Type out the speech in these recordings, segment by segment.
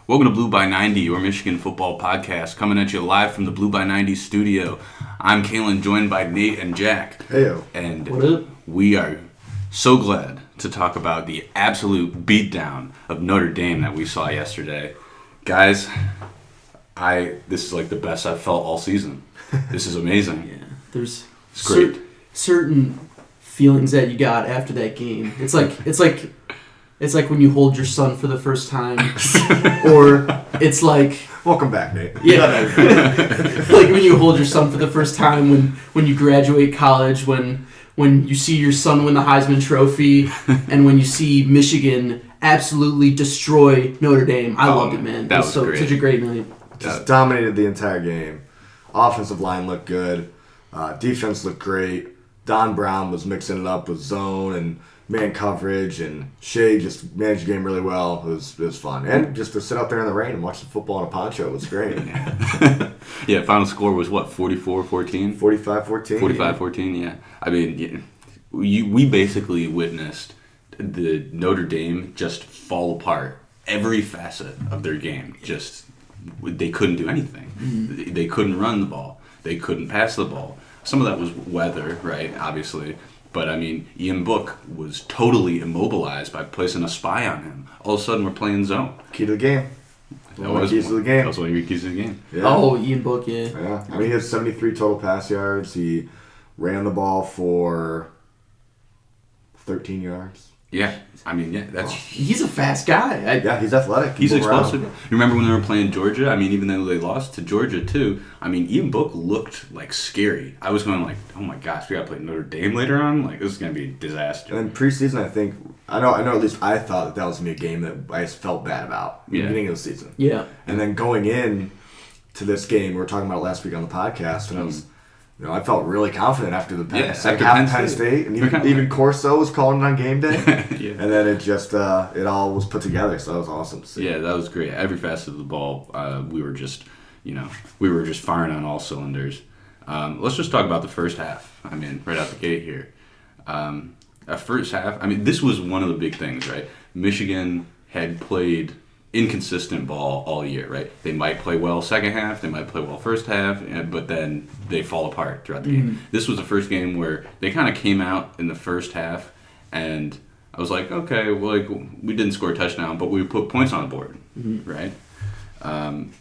Welcome to Blue by 90, your Michigan Football Podcast, coming at you live from the Blue by 90 studio. I'm Kalen, joined by Nate and Jack. Heyo. And what up? We are so glad to talk about the absolute beatdown of Notre Dame that we saw yesterday. Guys, this is like the best I've felt all season. This is amazing. Yeah, there's great. Certain feelings that you got after that game. It's like when you hold your son for the first time, or it's like Welcome back, Nate. Yeah, like when you hold your son for the first time when you graduate college, when you see your son win the Heisman Trophy, and when you see Michigan absolutely destroy Notre Dame. I loved it, man. That was great. Such a great night. Just dominated the entire game. Offensive line looked good. Defense looked great. Don Brown was mixing it up with zone and man coverage, and Shea just managed the game really well. It was fun. And just to sit out there in the rain and watch the football in a poncho was great. Yeah, final score was what, 44-14? 45-14. 45-14, yeah. I mean, we basically witnessed the Notre Dame just fall apart. Every facet of their game, they couldn't do anything. Mm-hmm. They couldn't run the ball. They couldn't pass the ball. Some of that was weather, right, obviously. But, I mean, Ian Book was totally immobilized by placing a spy on him. All of a sudden, we're playing zone. Key to the game. That was keys to the game. That was one of your keys to the game. Yeah. Oh, Ian Book, yeah. Yeah. I mean, he had 73 total pass yards. He ran the ball for 13 yards. Yeah. I mean, yeah, he's a fast guy. Yeah, he's athletic. He's explosive. You remember when they were playing Georgia? I mean, even though they lost to Georgia too, I mean, Ian Book looked like scary. I was going like, oh my gosh, we got to play Notre Dame later on? Like, this is going to be a disaster. And preseason, I know at least I thought that was going to be a game that I just felt bad about at the beginning of the season. Yeah. And then going in to this game, we were talking about it last week on the podcast, and I felt really confident after the second half of Penn State, and even Corso was calling it on game day. Yeah. And then it just it all was put together, so that was awesome to see. Yeah, that was great. Every facet of the ball, we were just firing on all cylinders. Let's just talk about the first half. I mean, right out the gate here. First half, I mean, this was one of the big things, right? Michigan had played inconsistent ball all year, right? They might play well second half, they might play well first half, but then they fall apart throughout the game. This was the first game where they kind of came out in the first half, and I was like, okay, well, like, we didn't score a touchdown, but we put points on the board, right? What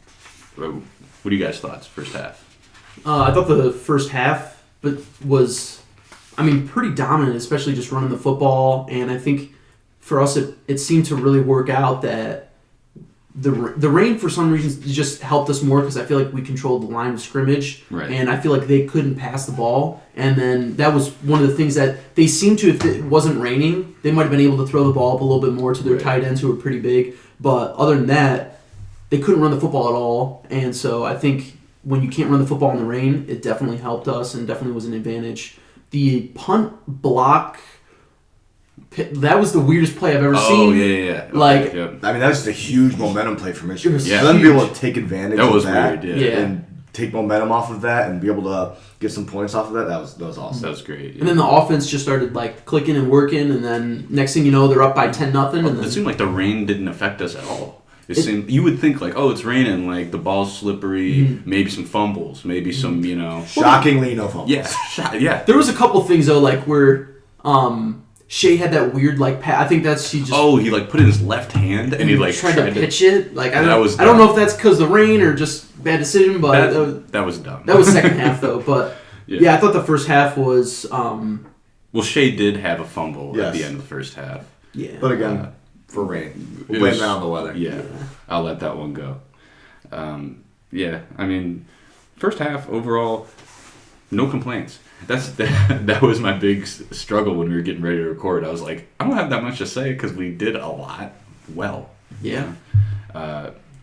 do you guys' thoughts first half? I thought the first half was, pretty dominant, especially just running the football, and I think for us it seemed to really work out that the rain, for some reason, just helped us more because I feel like we controlled the line of scrimmage, right. And I feel like they couldn't pass the ball. And then that was one of the things that they seemed to, if it wasn't raining, they might have been able to throw the ball up a little bit more to their tight ends who were pretty big. But other than that, they couldn't run the football at all. And so I think when you can't run the football in the rain, it definitely helped us and definitely was an advantage. The punt block, that was the weirdest play I've ever seen. Oh, yeah. Like, yeah. I mean, that was just a huge momentum play for Michigan. Yeah. For them to be able to take advantage that was of that weird, yeah. and take momentum off of that and be able to get some points off of that, that was awesome. That was great. Yeah. And then the offense just started like clicking and working, and then next thing you know, they're up by 10-0. And then it seemed like the rain didn't affect us at all. It seemed, you would think like, oh, it's raining, like the ball's slippery, maybe some fumbles, maybe some, Shockingly, no fumbles. Yeah. There was a couple things though, like where Shea had that weird like pass. I think that's he like put in his left hand and he like tried to pitch it. Like I don't dumb. know if that's because of the rain or just bad decision, but that was dumb. That was second half though. But yeah, I thought the first half was. Well, Shea did have a fumble at the end of the first half. Yeah, but again, for rain, we'll blame that on the weather. Yeah, I'll let that one go. First half overall, no complaints. That was my big struggle when we were getting ready to record. I was like, I don't have that much to say because we did a lot well. Yeah.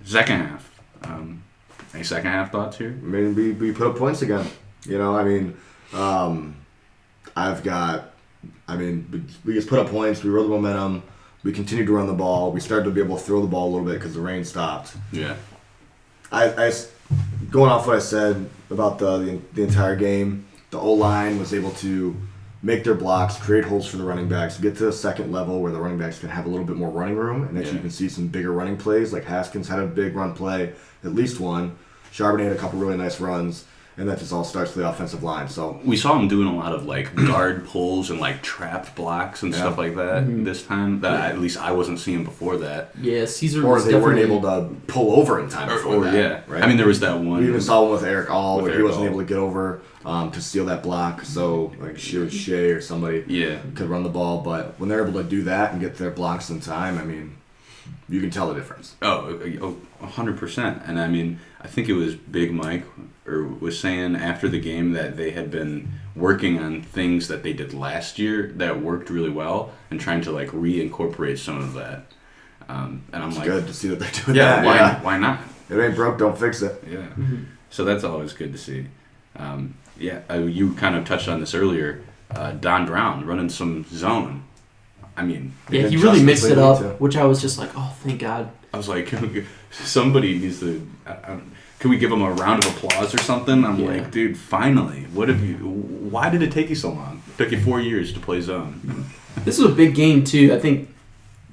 Second half. Any second half thoughts here? I mean, we put up points again. We just put up points. We rode the momentum. We continued to run the ball. We started to be able to throw the ball a little bit because the rain stopped. Yeah. I going off what I said about the entire game, the O-line was able to make their blocks, create holes for the running backs, get to the second level where the running backs can have a little bit more running room, and actually you can see some bigger running plays. Like Haskins had a big run play, at least one. Charbonnet had a couple really nice runs. And that just all starts with the offensive line. So we saw him doing a lot of like guard pulls and like trapped blocks and stuff like that this time. That at least I wasn't seeing before that. Yeah, Caesar. Or was they weren't able to pull over in time before that. Yeah, right. I mean, there was that one. We even saw one with Eric All where he wasn't All. able to get over to steal that block. So like Shea or somebody could run the ball. But when they're able to do that and get their blocks in time, I mean, you can tell the difference. 100%. And I mean, I think it was Big Mike was saying after the game that they had been working on things that they did last year that worked really well and trying to like reincorporate some of that. And I'm it's like, good to see that they're doing that. Why not? It ain't broke, don't fix it. Yeah. So that's always good to see. You kind of touched on this earlier. Don Brown running some zone. I mean, yeah, he really mixed it up, which I was just like, oh, thank God. I was like, somebody needs to. Can we give him a round of applause or something? I'm like, dude, finally. Why did it take you so long? It took you 4 years to play zone. This was a big game too. I think,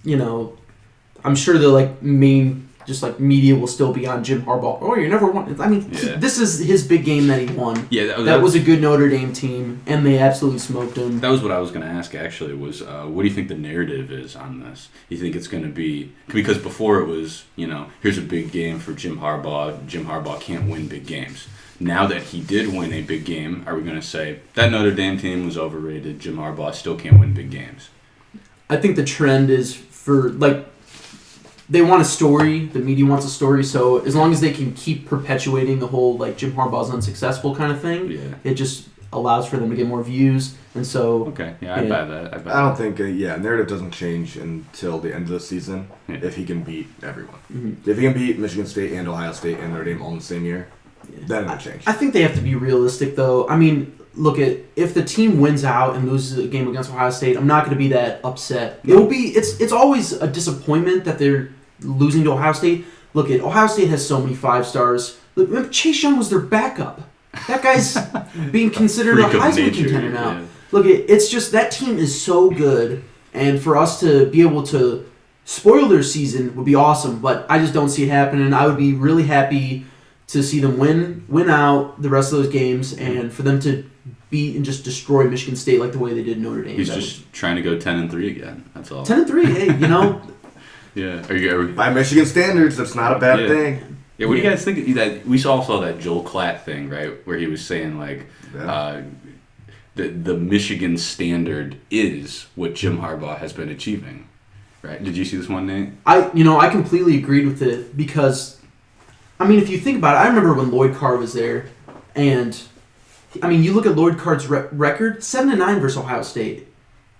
I'm sure the like main just like media will still be on Jim Harbaugh. Oh, you never won. I mean, this is his big game that he won. Yeah, that was a good Notre Dame team, and they absolutely smoked him. That was what I was going to ask. Actually, was what do you think the narrative is on this? You think it's going to be because before it was here's a big game for Jim Harbaugh. Jim Harbaugh can't win big games. Now that he did win a big game, are we going to say that Notre Dame team was overrated? Jim Harbaugh still can't win big games. I think the trend is for like. They want a story. The media wants a story. So as long as they can keep perpetuating the whole like Jim Harbaugh's unsuccessful kind of thing, it just allows for them to get more views. And so I buy that. I don't think narrative doesn't change until the end of the season if he can beat everyone. Mm-hmm. If he can beat Michigan State and Ohio State and Notre Dame all in the same year, then it'll change. I think they have to be realistic though. I mean, look at if the team wins out and loses a game against Ohio State, I'm not going to be that upset. No. It's always a disappointment that they're losing to Ohio State. Look at Ohio State has so many 5 stars. Look, remember, Chase Young was their backup. That guy's being considered a Heisman contender now. Yeah. Look at it's just that team is so good, and for us to be able to spoil their season would be awesome. But I just don't see it happening. I would be really happy to see them win out the rest of those games, and for them to beat and just destroy Michigan State like the way they did Notre Dame. He's just trying to go 10-3 again. That's all. 10-3. Hey, Yeah, by Michigan standards, that's not a bad thing. Yeah, what do you guys think? That we all saw that Joel Klatt thing, right, where he was saying like, the Michigan standard is what Jim Harbaugh has been achieving, right? Did you see this one, Nate? I completely agreed with it because, I mean, if you think about it, I remember when Lloyd Carr was there, and I mean, you look at Lloyd Carr's record, 7-9 versus Ohio State.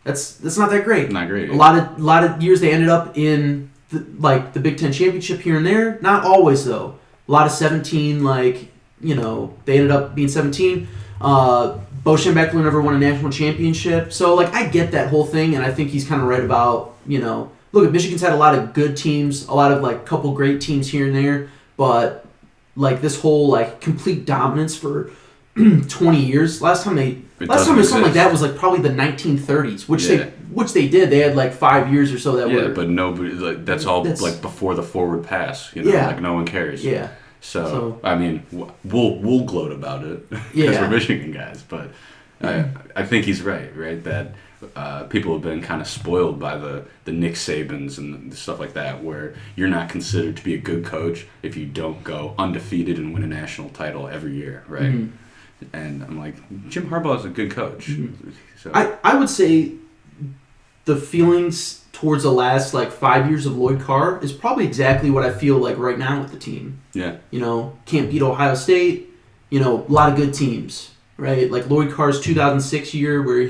That's not that great. Not great. A lot of years they ended up in the Big Ten championship here and there. Not always though. A lot of 17, they ended up being 17. Bo Schembechler never won a national championship. So I get that whole thing, and I think he's kind of right about look, Michigan's had a lot of good teams, a lot of couple great teams here and there, but this whole complete dominance for 20 years. Last time something like that was probably the 1930s, which they did. They had 5 years or so that were. Yeah, but nobody that's all before the forward pass. No one cares. Yeah. So I mean, we'll gloat about it because we're Michigan guys, but I think he's right that people have been kind of spoiled by the Nick Sabans and stuff like that, where you're not considered to be a good coach if you don't go undefeated and win a national title every year, right? Mm-hmm. And I'm like, Jim Harbaugh is a good coach. Mm-hmm. So I would say the feelings towards the last 5 years of Lloyd Carr is probably exactly what I feel right now with the team. Yeah. Can't beat Ohio State. A lot of good teams, right? Lloyd Carr's 2006 year where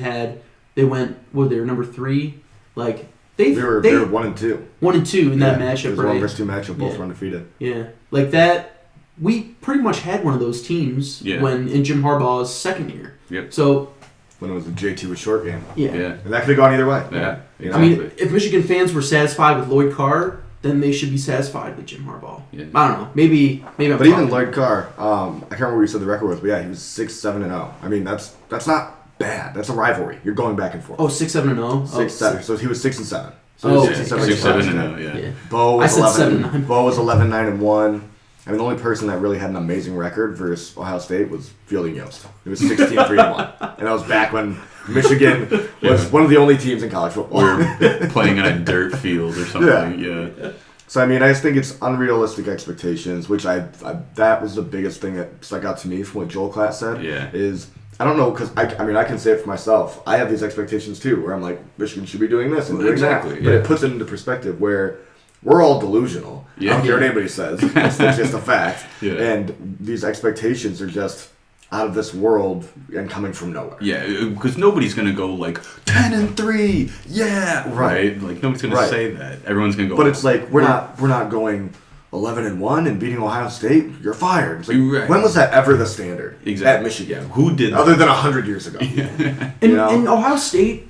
they were number 3. They were 1-2. 1-2 in that matchup, it was right? 1 versus 2 matchup, both were undefeated. Yeah, that. We pretty much had one of those teams when in Jim Harbaugh's second year. Yep. So when it was the JT was short game. Yeah. And that could have gone either way. Yeah. Exactly. I mean, if Michigan fans were satisfied with Lloyd Carr, then they should be satisfied with Jim Harbaugh. Yeah. I don't know. Maybe I'm But even Lloyd Carr, I can't remember what you said the record was, but he was 6-7-0. I mean, that's not bad. That's a rivalry. You're going back and forth. Oh, 6-7-0? 6-7. So he was 6-7. So Oh, 6-7-0, yeah. Bo was I said 7-9. Bo was 11-9-1. I mean, the only person that really had an amazing record versus Ohio State was Fielding Yost. It was 16-3-1. And that was back when Michigan was one of the only teams in college football. We were playing on a dirt field or something. Yeah. So, I mean, I just think it's unrealistic expectations, which that was the biggest thing that stuck out to me from what Joel Klatt said. Yeah. Is, I don't know, because I mean, I can say it for myself. I have these expectations too, where I'm like, Michigan should be doing this and doing that. But it puts it into perspective where we're all delusional. Yeah. I don't care what anybody says. It's just a fact. Yeah. And these expectations are just out of this world and coming from nowhere. Yeah, because nobody's going to go like 10-3, yeah, right? Like, nobody's going to say that. Everyone's going to go... But it's like, we're not going 11-1 and beating Ohio State. You're fired. It's like, when was that ever the standard at Michigan? Who did that? Other than 100 years ago. And Ohio State,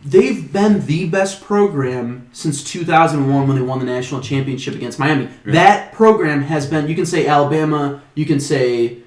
they've been the best program since 2001 when they won the national championship against Miami. Right. That program has been, you can say Alabama, you can say,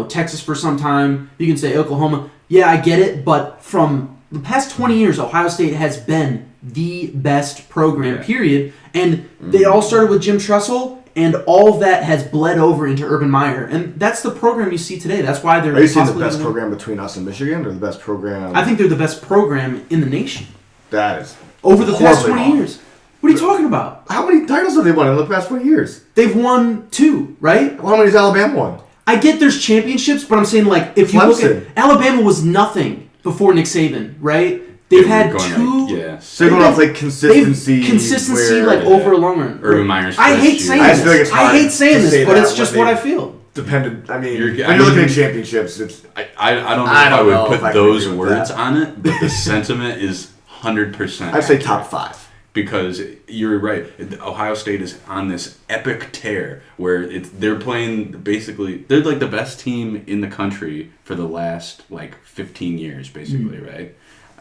Texas for some time, you can say Oklahoma. Yeah, I get it, but from the past 20 years, Ohio State has been the best program, period. And they all started with Jim Tressel, and all of that has bled over into Urban Meyer. And that's the program you see today. That's why they're... Are you saying the best program between us and Michigan, or the best program... I think they're the best program in the nation. That is over the past 20 years. What are you talking about? How many titles have they won in the past 20 years? They've won 2, right? Well, how many has Alabama won? I get there's championships, but I'm saying, like, if you look at... Alabama was nothing before Nick Saban, right? They've had 2... So they're going off, like, consistency... Consistency, like, over a long run. Urban Meyer's I hate saying this. I hate saying this, but it's just what I feel. When you're looking at championships, it's... I don't know if I would put those words on it, but the sentiment is 100%. I'd say top 5. Because you're right, Ohio State is on this epic tear where they're playing basically, they're like the best team in the country for the last like 15 years, basically, right?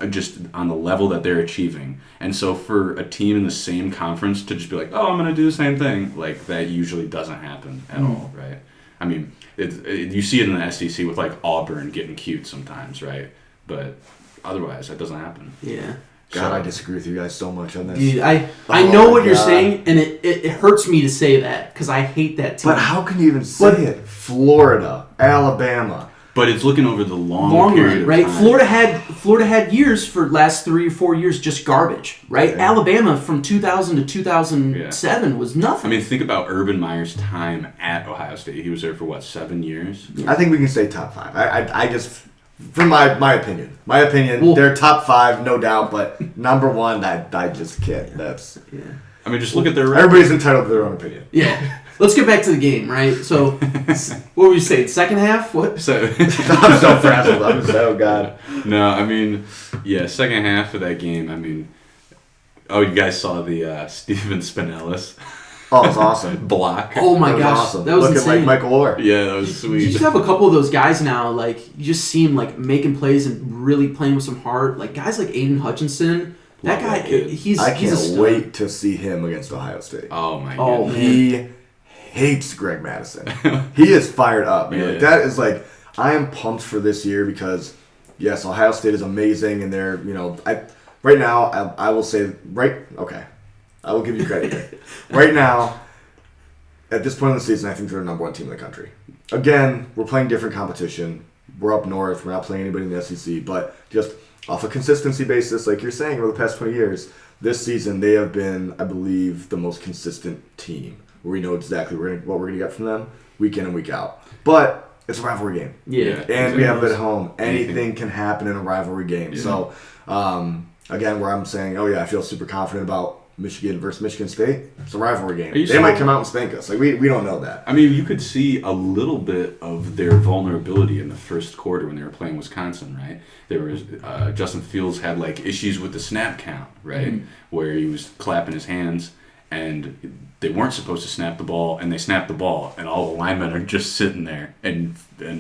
Just on the level that they're achieving. And so for a team in the same conference to just be like, oh, I'm going to do the same thing, like that usually doesn't happen at all, right? I mean, you see it in the SEC with like Auburn getting cute sometimes, right? But otherwise, that doesn't happen. Yeah. God, I disagree with you guys so much on this. Dude, I know what you're saying, and it hurts me to say that, because I hate that team. But how can you even say it? Florida, Alabama. But it's looking over the long period run, right? of time. Florida had years for last 3 or 4 years just garbage, right? Yeah. Alabama from 2000 to 2007 was nothing. I mean, think about Urban Meyer's time at Ohio State. He was there for, 7 years? Yeah. I think we can say top 5. I just... From my opinion. They're top 5, no doubt, but number 1, I just can't. That's... Yeah. I mean, just look at their record. Everybody's entitled to their own opinion. Yeah. Let's get back to the game, right? So, what were you saying? Second half? What? So, I'm so frazzled. I'm so God. No, I mean, second half of that game, I mean... Oh, you guys saw the Steven Spinellis... Oh, it was awesome. Block. Oh my gosh, awesome. That was Looking insane. like Michael Orr. Yeah, that was sweet. You just have a couple of those guys now, like, you just see him, like, making plays and really playing with some heart. Like, guys like Aiden Hutchinson, that guy, he's I can't a stud. wait to see him against Ohio State. Oh, my God. He hates Greg Madison. He is fired up, man. Yeah. Like, that is, like, I am pumped for this year because, yes, Ohio State is amazing, and they're, right now, I will say, okay, I will give you credit here. Right now, at this point in the season, I think they're the number 1 team in the country. Again, we're playing different competition. We're up north. We're not playing anybody in the SEC. But just off a consistency basis, like you're saying, over the past 20 years, this season they have been, I believe, the most consistent team. Where we know exactly what we're going to get from them week in and week out. But it's a rivalry game. Yeah. And we have it at home. Anything can happen in a rivalry game. Yeah. So, again, where I'm saying, I feel super confident about Michigan versus Michigan State, it's a rivalry game. They might come out and spank us. Like we don't know that. I mean, you could see a little bit of their vulnerability in the first quarter when they were playing Wisconsin, right? There was Justin Fields had like issues with the snap count, right, where he was clapping his hands, and they weren't supposed to snap the ball, and they snapped the ball, and all the linemen are just sitting there, and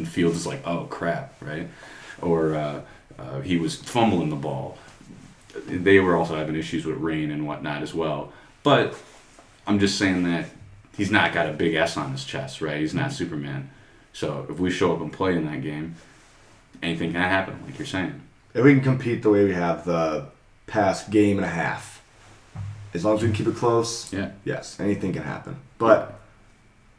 Fields is like, oh crap, right? Or he was fumbling the ball. They were also having issues with rain and whatnot as well. But I'm just saying that he's not got a big S on his chest, right? He's not Superman. So if we show up and play in that game, anything can happen, like you're saying. if we can compete the way we have the past game and a half, as long as we can keep it close, yes, anything can happen. But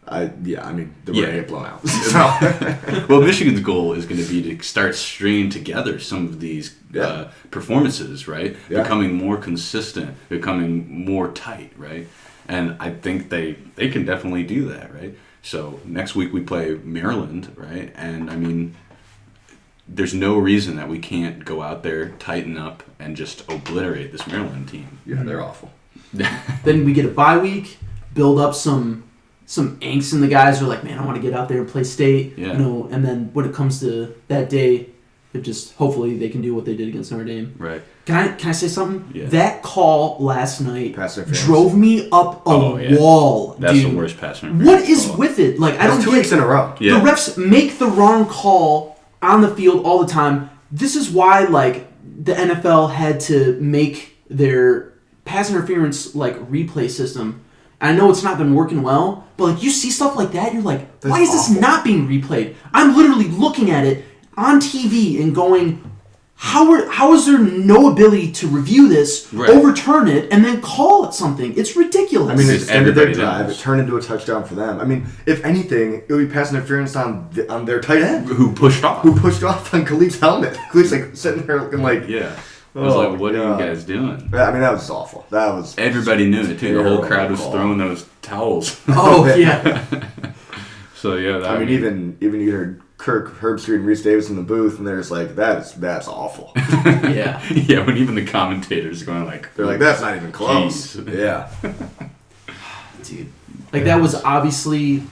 I mean, they're going to get blown out. So. Well, Michigan's goal is going to be to start stringing together some of these performances, right? Yeah. Becoming more consistent, becoming more tight, right? And I think they can definitely do that, right? So next week we play Maryland, right? And I mean, there's no reason that we can't go out there, tighten up, and just obliterate this Maryland team. Yeah, they're awful. Then we get a bye week, build up some angst in the guys who are like, man, I want to get out there and play state. Yeah. You know, and then when it comes to that day, it just hopefully they can do what they did against Notre Dame. Right. Can I say something? Yeah. That call last night Pass interference. drove me up a wall. That's dude. the worst pass interference. What is with it? Like, I don't That's 2 get weeks in a row. Yeah. The refs make the wrong call on the field all the time. This is why, like, the NFL had to make their pass interference, like, replay system. I know it's not been working well, but, like, you see stuff like that, you're like, That's why is this awful. not being replayed? I'm literally looking at it on TV and going, how is there no ability to review this, overturn it, and then call it something? It's ridiculous. I mean, it ended their Everybody drive. knows. It turned into a touchdown for them. I mean, if anything, it would be pass interference on their tight end Who pushed off? who pushed off on Khalid's helmet. Khalid's like sitting there looking like, Yeah. I was like, what are God. you guys doing? I mean, that was awful. That was Everybody knew it, too. The whole terrible crowd was call. throwing those towels. oh, yeah. So, yeah. I mean, even you heard Kirk Herbstreit and Reese Davis in the booth, and they're just like, that's awful. Yeah. Yeah, when even the commentators going like... They're like, that's not even close. Jeez. Yeah. Dude. Like, that was obviously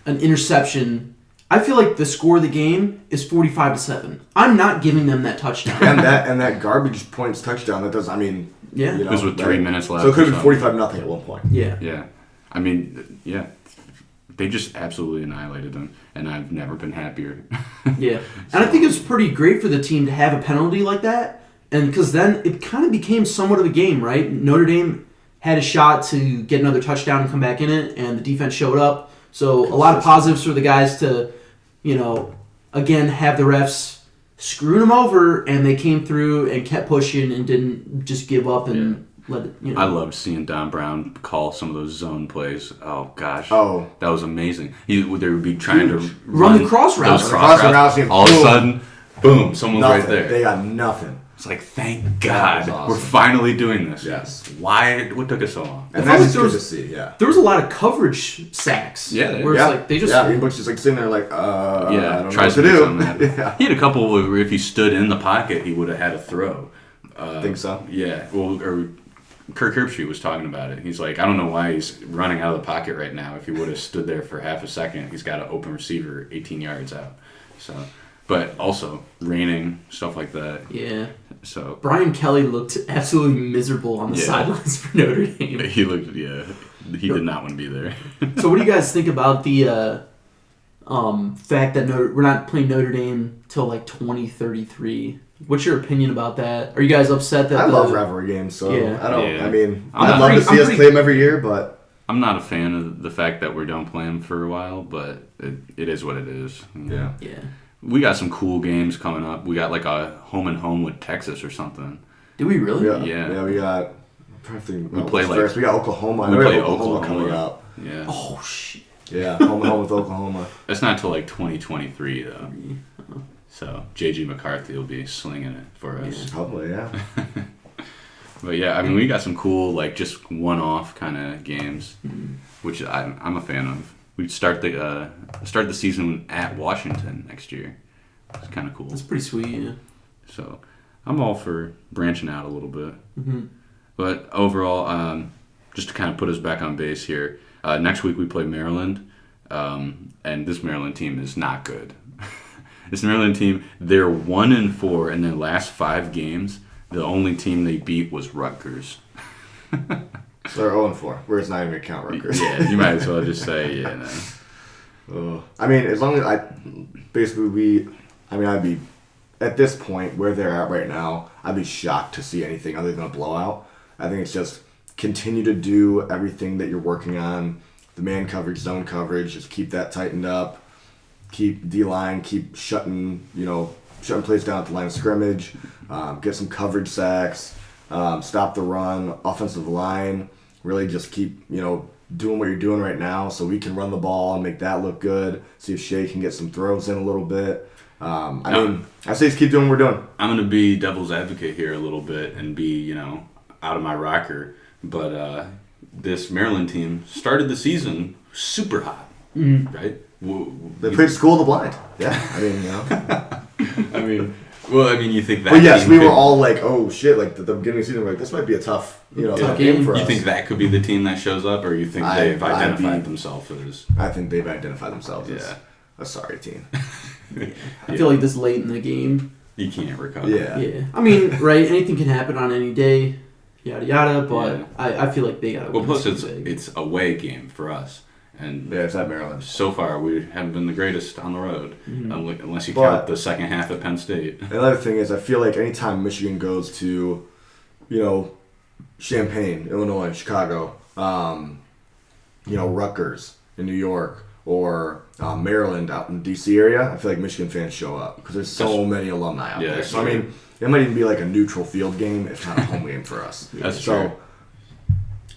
an interception. I feel like the score of the game is 45-7. I'm not giving them that touchdown. and that garbage points touchdown, that does, I mean... Yeah. You know, It was with 3 minutes left. So it could have or been 45-0 at one point. Yeah. Yeah. I mean, yeah. They just absolutely annihilated them, and I've never been happier. Yeah. And I think it was pretty great for the team to have a penalty like that, and because then it kind of became somewhat of a game, right? Notre Dame had a shot to get another touchdown and come back in it, and the defense showed up. So a lot of positives for the guys to, you know, again, have the refs screwing them over, and they came through and kept pushing and didn't just give up and let it, you know. I loved seeing Don Brown call some of those zone plays. Oh, gosh. Oh. That was amazing. They would be trying to Run the cross routes. those Cross cross routes. routes, All of a boom. sudden, boom, someone's Nothing. right there. They got nothing. It's like, thank That God, was awesome. we're finally doing this. Yes. Why? What took us so long? And I felt that's like good there to see, yeah. There was a lot of coverage sacks. Yeah, Where it's Yeah. like they just... Yeah, Butch is like sitting there like, I don't know tries what to to do do. something happen. Yeah. He had a couple where if he stood in the pocket, he would have had a throw. Think so? Yeah. Well, or Kirk Herbstreit was talking about it. He's like, I don't know why he's running out of the pocket right now. If he would have stood there for half a second, he's got an open receiver 18 yards out. So, but also raining, stuff like that. Yeah. So Brian Kelly looked absolutely miserable on the sidelines for Notre Dame. he looked, he did not want to be there. So what do you guys think about the fact that we're not playing Notre Dame till like 2033? What's your opinion about that? Are you guys upset that I love rivalry games, so Yeah. I don't. Yeah. I mean, I'm I'd love to see us play them every year, but I'm not a fan of the fact that we don't play them for a while, but it is what it is. yeah. Yeah. We got some cool games coming up. We got like a home and home with Texas or something. Do we really? Yeah. We got. I'm trying to think about play, what's like- first. We got Oklahoma. we We play have Oklahoma Oklahoma. coming up. Yeah. Oh shit. Yeah, home and home with Oklahoma. It's not till like 2023 though. So JG McCarthy will be slinging it for us. Probably, yeah. But yeah, I mean, we got some cool like just one-off kind of games, which I'm a fan of. We start the season at Washington next year. It's kind of cool. That's pretty sweet. Yeah. So I'm all for branching out a little bit. Mm-hmm. But overall, just to kind of put us back on base here, next week we play Maryland, and this Maryland team is not good. This Maryland team, they're 1-4 in their last 5 games. The only team they beat was Rutgers. So they're 0-4. Whereas not even count Rutgers. Yeah, you might as well just say, yeah, no. I mean, as long as I'd be, at this point where they're at right now, I'd be shocked to see anything other than a blowout. I think it's just continue to do everything that you're working on. The man coverage, zone coverage, just keep that tightened up. Keep D-line, keep shutting, shutting plays down at the line of scrimmage, get some coverage sacks, stop the run, offensive line, really just keep, doing what you're doing right now so we can run the ball and make that look good, see if Shea can get some throws in a little bit. I say just keep doing what we're doing. I'm going to be devil's advocate here a little bit and be, out of my rocker. But this Maryland team started the season super hot, right? They played School of the Blind. Yeah, you think that? But yes, we were all like, "Oh shit!" Like at the beginning of the season, we're like, "This might be a tough game for us." You think that could be the team that shows up, or you think they've identified themselves as? I think they've identified themselves as a sorry team. I feel like this late in the game, you can't recover. Yeah. I mean, right? Anything can happen on any day, yada yada. But I feel like they got. Well, plus it's away game for us. And it's at Maryland. So far, we haven't been the greatest on the road, unless you count the second half at Penn State. Another thing is, I feel like anytime Michigan goes to, Champaign, Illinois, Chicago, Rutgers in New York, or Maryland out in the D.C. area, I feel like Michigan fans show up because there's so many alumni out there. So, it might even be like a neutral field game, if not a home game for us. That's true.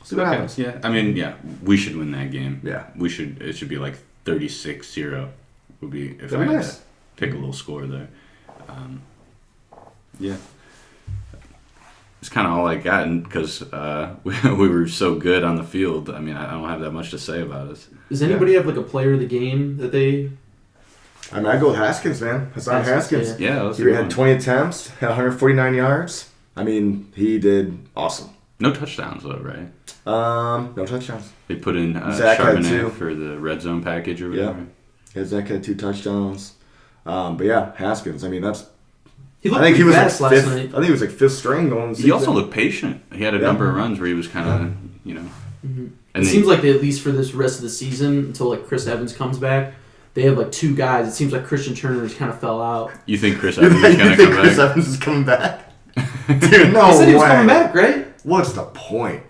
See what happens. Yeah. We should win that game. Yeah. We should. It should be like 36-0. Would be if I had to pick a little score there. It's kind of all I got because we were so good on the field. I don't have that much to say about it. Does anybody have like a player of the game that they? I go with Haskins, man. Hassan Haskins. Yeah. He had 20 attempts, had 149 yards. He did awesome. No touchdowns though, right? No touchdowns. They put in Zach had Charbonnet 2 for the red zone package or whatever. Yeah, Zach had 2 touchdowns. But yeah, Haskins. That's. He looked pretty fast last night. I think he was like 5th string going. He also looked patient. He had a number of runs where he was kind of, And it seems like at least for this rest of the season, until like Chris Evans comes back, they have like 2 guys. It seems like Christian Turner's kind of fell out. You think Chris Evans is going to come back? Chris Evans is coming back? Dude, no He said he was coming back, right? What's the point?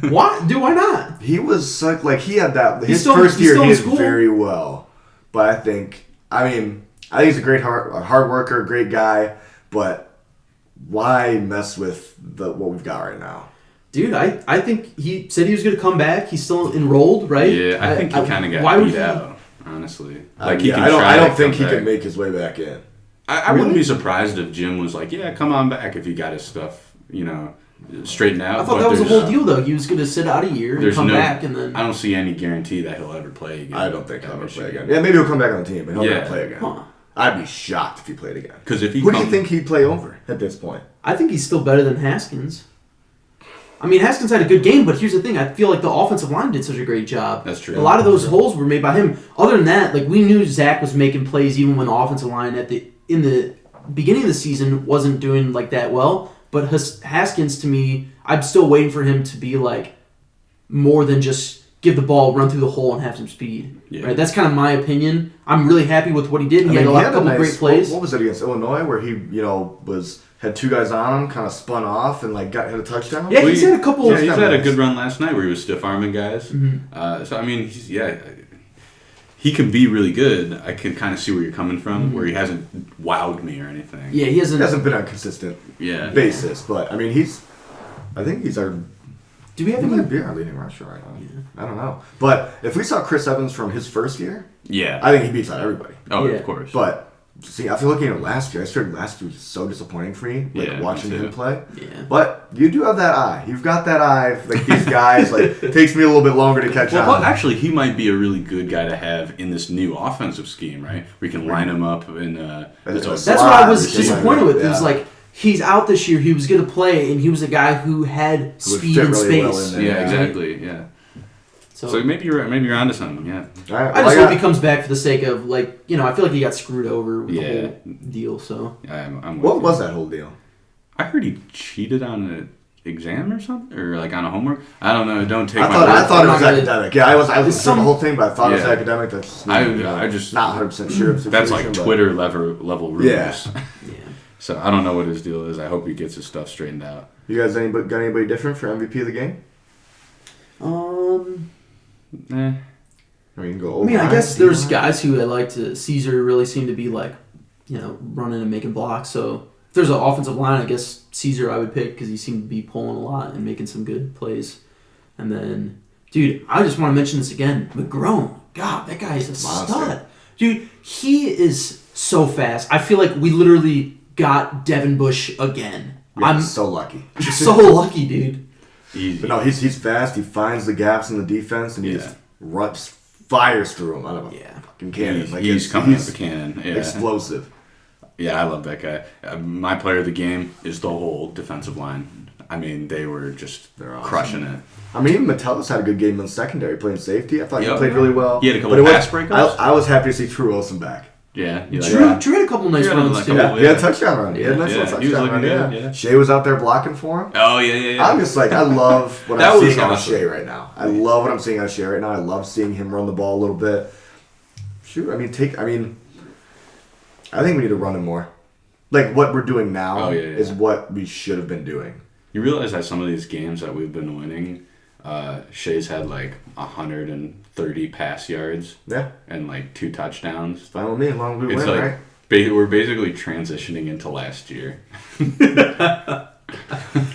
Why? Dude, why not? He was he had that. His first year he did very well, but I think he's a great hard worker, great guy. But why mess with what we've got right now? Dude, I think he said he was going to come back. He's still enrolled, right? Yeah, I think he kind of got beat out, honestly. I don't think he can make his way back in. I wouldn't be surprised if Jim was like, yeah, come on back if he got his stuff, straightened out. I thought that was the whole deal, though. He was going to sit out a year and come back, and then. I don't see any guarantee that he'll ever play again. I don't think he'll ever play again. Yeah, maybe he'll come back on the team, but he'll never play again. Huh. I'd be shocked if he played again. Who do you think he'd play over at this point? I think he's still better than Haskins. Haskins had a good game, but here's the thing. I feel like the offensive line did such a great job. That's true. A lot of those holes were made by him. Other than that, we knew Zach was making plays even when the offensive line in the beginning of the season wasn't doing that well. But Haskins, to me, I'm still waiting for him to be more than just give the ball, run through the hole, and have some speed. Yeah. Right? That's kind of my opinion. I'm really happy with what he did. He had a couple of great plays. What was it against Illinois where he, had 2 guys on him, kind of spun off and had a touchdown? Yeah, he's had a couple. Yeah, he's had a good run last night where he was stiff arming guys. Mm-hmm. He can be really good. I can kind of see where you're coming from, where he hasn't wowed me or anything. Yeah, he hasn't been on a consistent basis. But I think he's our. Do we have any? Be our leading rusher right now. Yeah. I don't know, but if we saw Chris Evans from his first year, I think he beats out everybody. Oh, of course. But see, after looking at last year, I figured last year was so disappointing for me. Watching him play. Yeah. But you do have that eye. You've got that eye. These guys, it takes me a little bit longer to catch on. Well, actually, he might be a really good guy to have in this new offensive scheme, right? We can line him up in. That's what I was disappointed with. It was he's out this year. He was going to play, and he was a guy who had speed and space. Well exactly. Yeah. So maybe you're onto something. Yeah. Right, I just hope he comes back for the sake of I feel like he got screwed over with the whole deal. So. What was that whole deal? I heard he cheated on an exam or something, or on a homework. I don't know. Don't take. I thought it was academic. Yeah, I was the whole thing, but I thought it was academic. That's I just not 100% sure. That's Twitter level rumors. Yeah. So I don't know what his deal is. I hope he gets his stuff straightened out. You guys got anybody different for MVP of the game? I guess there's guys who I liked. Caesar really seemed to be running and making blocks. So if there's an offensive line, I guess Caesar I would pick because he seemed to be pulling a lot and making some good plays. And then, dude, I just want to mention this again. McGrone. God, that guy is a stud. Dude, he is so fast. I feel like we literally got Devin Bush again. Yeah, I'm so lucky. So lucky, dude. But no, he's fast. He finds the gaps in the defense, and he just fires through them out of a fucking cannon. He's coming out of the cannon. Yeah. Explosive. Yeah, I love that guy. My player of the game is the whole defensive line. I mean, they were just crushing it. I mean, even Metellus had a good game in the secondary playing safety. I thought he played really well. He had a couple of pass breakups. I was happy to see True Wilson back. Yeah. Drew had a couple nice runs, too. He had a touchdown run. He had a nice little touchdown run. Yeah. Shea was out there blocking for him. Oh, yeah. I'm just like, I love what I'm seeing out of Shea right now. I love what I'm seeing out of Shea right now. I love seeing him run the ball a little bit. Shoot, I think we need to run him more. Like, what we're doing now is what we should have been doing. You realize that some of these games that we've been winning, Shea's had like 130 pass yards. Yeah. And like 2 touchdowns. It's fine with me as long as we win, right? We're basically transitioning into last year.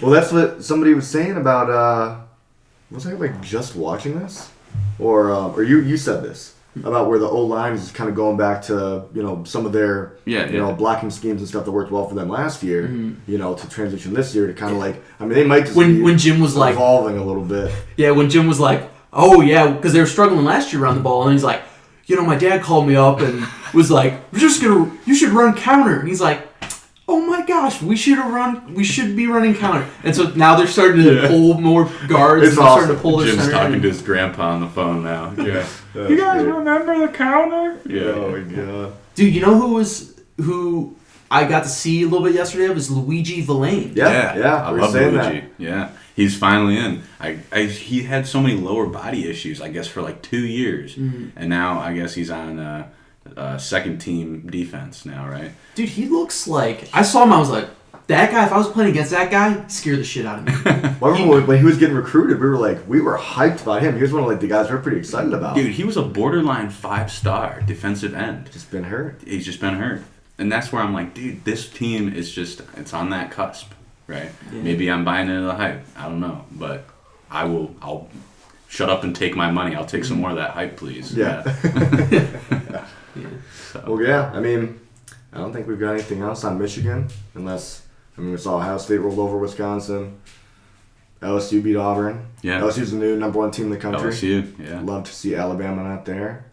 Well, that's what somebody was saying about, was I like just watching this? Or you said this. About where the O-line is kind of going back to, some of their, blocking schemes and stuff that worked well for them last year, to transition this year to kind of they might just when Jim was like evolving a little bit. Yeah, when Jim was like, oh yeah, because they were struggling last year around the ball, and he's like, my dad called me up and was like, you should run counter, and he's like, oh my gosh, we should be running counter. And so now they're starting to pull more guards. It's awesome. Starting to pull their Jim's center. talking to his grandpa on the phone now. Yeah. You guys remember the counter? Yeah. Oh my god. Dude, you know who I got to see a little bit yesterday? It was Luigi Villain. Yeah. I love Luigi. That. Yeah. He's finally in. He had so many lower body issues, I guess, for like 2 years. Mm-hmm. And now I guess he's on second team defense now, right? Dude, he looks like... I saw him, I was like, that guy, if I was playing against that guy, he'd scare the shit out of me. When he was getting recruited, we were hyped about him. He was one of the guys we were pretty excited about. Dude, he was a borderline 5-star defensive end. Just been hurt. He's just been hurt. And that's where I'm like, dude, this team is just... It's on that cusp, right? Yeah. Maybe I'm buying into the hype. I don't know. But I'll shut up and take my money. I'll take some more of that hype, please. Yeah. Yeah. So. Well, yeah. I mean, I don't think we've got anything else on Michigan, unless we saw Ohio State rolled over Wisconsin. LSU beat Auburn. Yeah. LSU's the new number 1 team in the country. LSU, yeah. Love to see Alabama not there.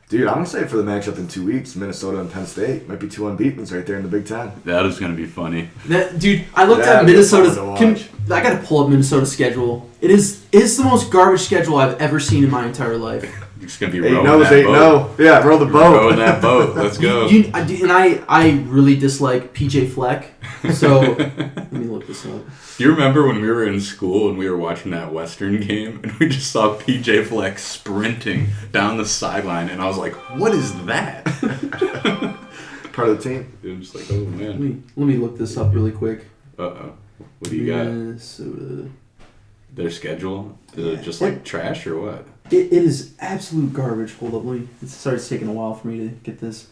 Dude, I'm excited for the matchup in 2 weeks. Minnesota and Penn State might be 2 unbeatens right there in the Big Ten. That is going to be funny. Dude, I looked at Minnesota's. I got to pull up Minnesota's schedule. It's the most garbage schedule I've ever seen in my entire life. It's going to be rowing that boat. Yeah, row the boat. Rowing that boat. Let's go. I really dislike PJ Fleck. So let me look this up. Do you remember when we were in school and we were watching that Western game and we just saw PJ Fleck sprinting down the sideline and I was like, what is that? Part of the team. I'm just like, oh man. Let me look this up really quick. Uh-oh. What do you got? Minnesota. Their schedule? Is it just like trash or what? It is absolute garbage. Hold up, it's taking a while for me to get this.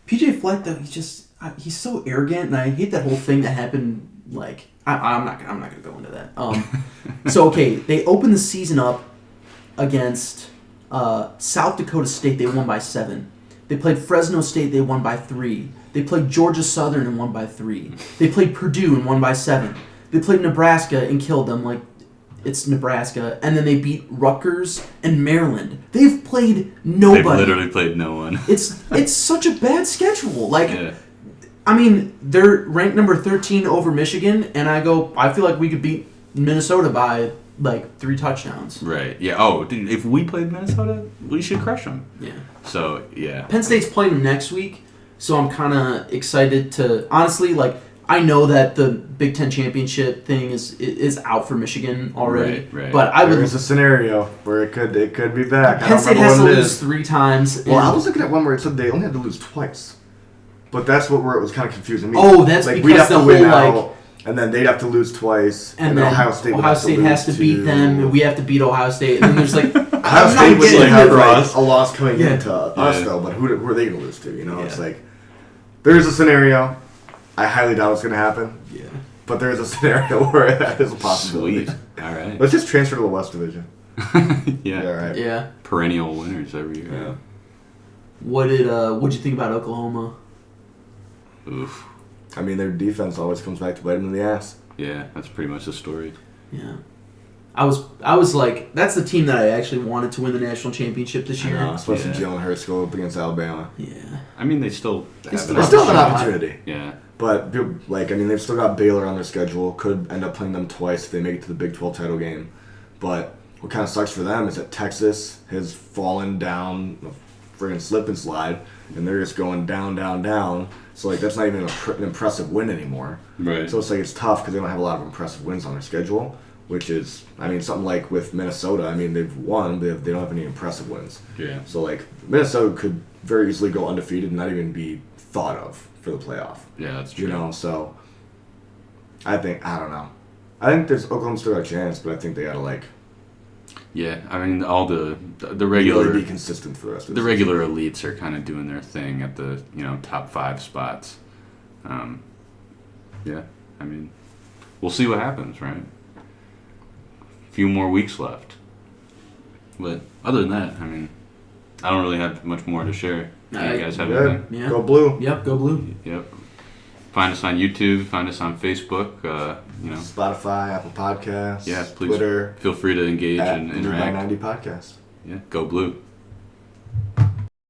PJ Fleck, though, he's so arrogant, and I hate that whole thing that happened. Like, I'm not gonna go into that. So okay, they opened the season up against South Dakota State. They won by 7. They played Fresno State. They won by 3. They played Georgia Southern and won by 3. They played Purdue and won by 7. They played Nebraska and killed them. Like, it's Nebraska, and then they beat Rutgers and Maryland. They've played nobody. They've literally played no one. It's such a bad schedule. Like, I mean, they're ranked number 13 over Michigan, and I feel like we could beat Minnesota by like 3 touchdowns. Right. Yeah. Oh, dude, if we played Minnesota, we should crush them. Yeah. So yeah. Penn State's playing them next week, so I'm kind of excited to honestly like. I know that the Big Ten championship thing is out for Michigan already, right. But there's a scenario where it could be back. Penn State has to lose 3 times. Well, I was looking at one where it said they only had to lose twice, but that's where it was kind of confusing me. Oh, that's like because we'd have to win out, and then they'd have to lose twice, and then Ohio State has to beat them, and we have to beat Ohio State, and then there's like Ohio State would have a loss coming into us though, but who are they going to lose to? It's like. there is a scenario. I highly doubt it's going to happen. Yeah. But there is a scenario where that is a possibility. Sweet. All right. Let's just transfer to the West Division. Yeah. All right. Yeah. Perennial winners every year. Yeah. What'd you think about Oklahoma? Oof. I mean, their defense always comes back to bite them in the ass. Yeah, that's pretty much the story. Yeah. I was like, that's the team that I actually wanted to win the national championship this year. Especially Yeah. Jalen Hurts go up against Alabama. Yeah. I mean, they still have still They still have an opportunity. Yeah. But, they've still got Baylor on their schedule. Could end up playing them twice if they make it to the Big 12 title game. But what kind of sucks for them is that Texas has fallen down a friggin' slip and slide, and they're just going down, down, down. So, that's not even an impressive win anymore. Right. So, it's tough because they don't have a lot of impressive wins on their schedule, which is, something like with Minnesota. They've won, but they don't have any impressive wins. Yeah. So, Minnesota could very easily go undefeated and not even be thought of for the playoff. Yeah, that's true. So I don't know. I think there's Oklahoma still got a chance, but I think they gotta Yeah, I mean, all the regular really be consistent for the rest of the regular elites are kind of doing their thing at the top 5 spots. Yeah, I mean, we'll see what happens, right? A few more weeks left, but other than that, I mean, I don't really have much more to share. You guys have anything? Yeah. Go blue. Yep, go blue. Yep. Find us on YouTube. Find us on Facebook. Spotify, Apple Podcasts. Yeah, please. Twitter. Feel free to engage at and Week9 interact. Podcast. Yeah, go blue.